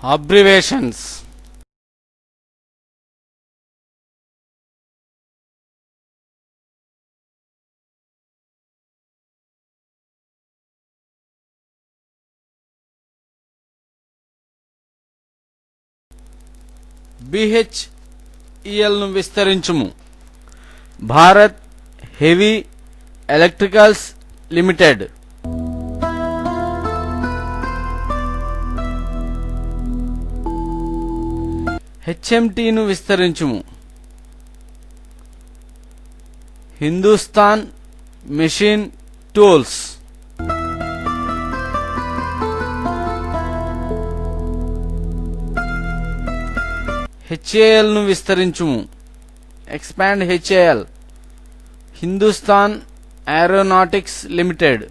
Abbreviations. BHEL ను విస్తరించుము. Bharat heavy electricals limited. HMT ను విస్తరించుము. Hindustan machine tools. HAL ను విస్తరించుము. Expand HAL. Hindustan aeronautics limited.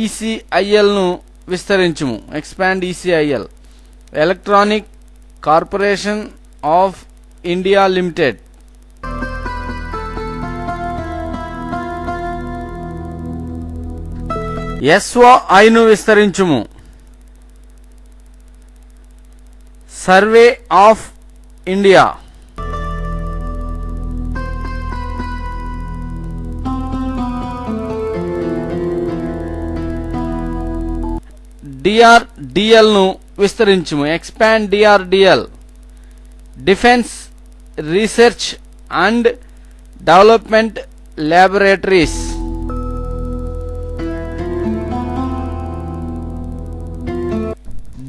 ECIL ను విస్తరించుము. Expand ECIL. Electronic corporation of India limited. SOI ను విస్తరించుము. Survey of India. DRDL ను విస్తరించుము. Expand DRDL. Defence research and development laboratories.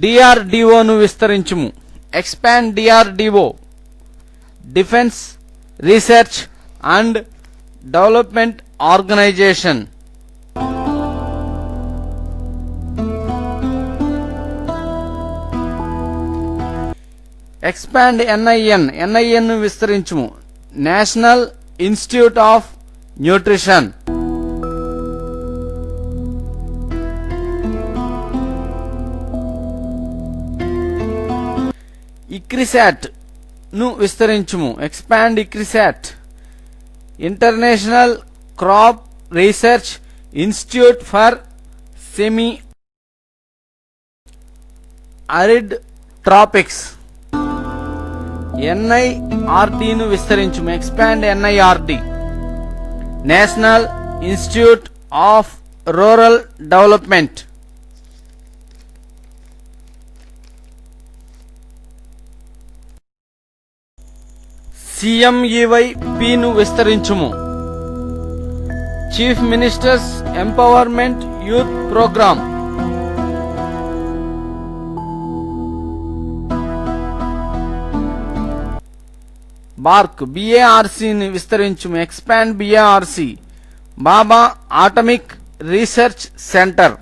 DRDO ను విస్తరించుము. Expand DRDO. Defence research and development organisation. Expand NIN. NIN ను విస్తరించుము. National institute of nutrition. ICRISAT ను విస్తరించుము. Expand ICRISAT. International crop research institute for semi arid tropics. NIRD ను విస్తరించుము. Expand NIRD. National institute of rural development. CMEYP ను విస్తరించుము. Chief minister's empowerment youth programme. BARC ని విస్తరించుము. Expand BARC. Bhabha atomic research centre.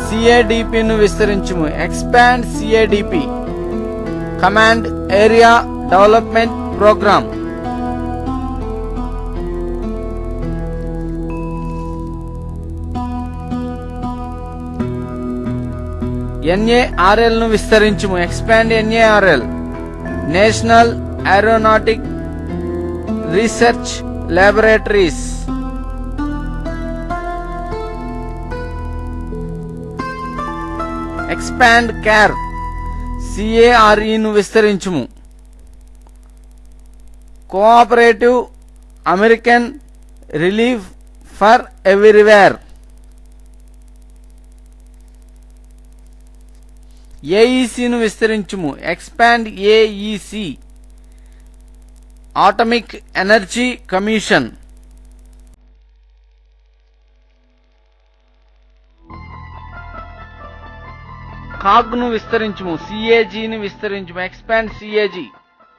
CADP ను విస్తరించుము. Expand CADP. Command area development programme. NARL ను విస్తరించుము. Expand NARL. National aeronautic research laboratories. Expand CARE. CARE ను విస్తరించుము. Cooperative American relief for everywhere. AEC ను విస్తరించుము. Expand AEC. Atomic energy commission. CAG ను విస్తరించుము. CAG ను విస్తరించుము. Expand CAG.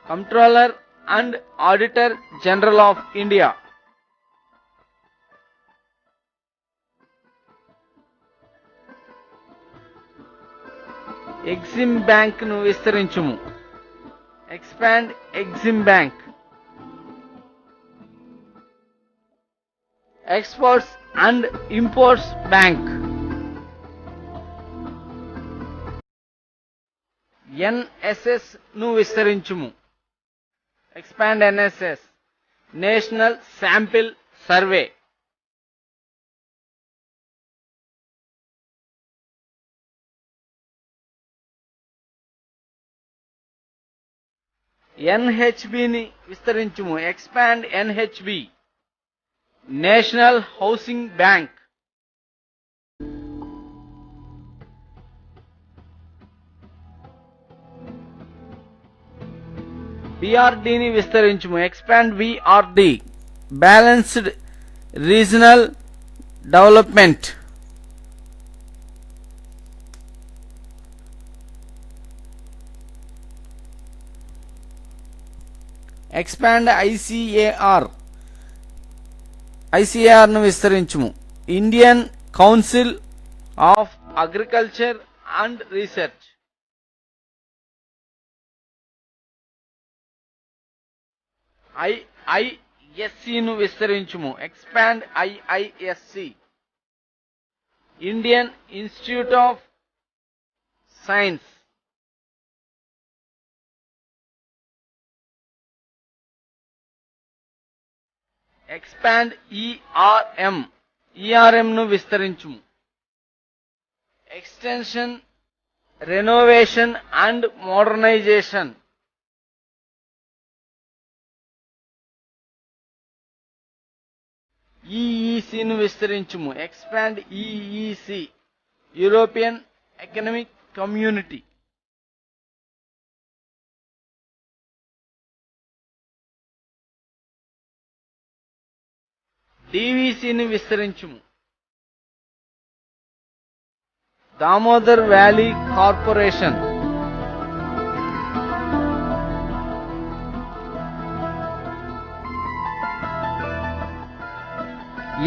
Controller and auditor general of India. EXIM bank ను విస్తరించుము. Expand EXIM bank. Exports and imports bank. NSS ను విస్తరించుము. Expand NSS. National sample survey. ఎన్హెచ్బిని విస్తరించుము. Expand NHB. National housing bank. బిఆర్డిని విస్తరించుము. Expand BRD. Balanced regional development. Expand ICAR. ICAR ను విస్తరించుము. Indian council of agriculture and research. IISC ను విస్తరించుము. Expand IISC. Indian institute of science. Expand ERM. ERM ను విస్తరించుము. Extension, renovation and modernisation. EEC ను విస్తరించుము. Expand EEC. European economic community. డివిసిని విస్తరించుము. Damodar valley corporation.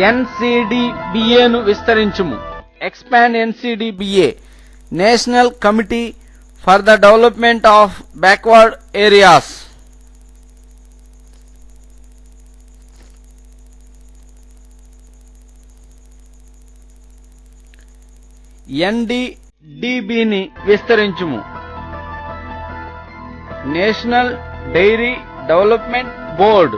ఎన్సిడిబిఏ ను విస్తరించుము. Expand NCDBA. National committee for the development of backward areas. ఎన్డిడిబిని విస్తరించుము. National dairy development board.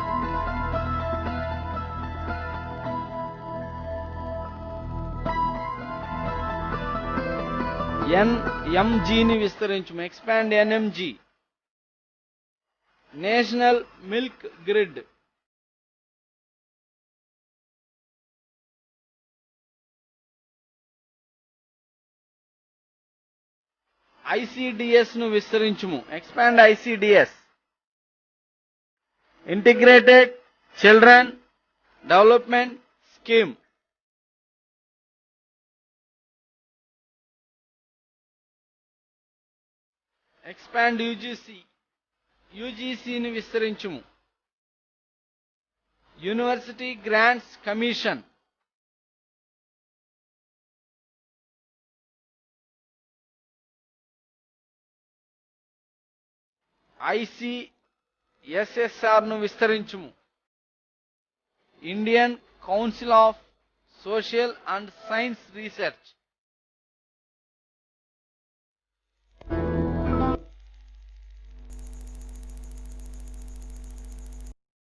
ఎన్ఎంజిని విస్తరించుము. Expand NMG. National milk grid. ICDS ను విస్తరించుము. Expand ICDS. Integrated children development scheme. Expand UGC. యూజీసీని విస్తరించుము. University grants commission. ఐసిఎస్ఎస్ఆర్ ను విస్తరించుము. Indian council of social and science research.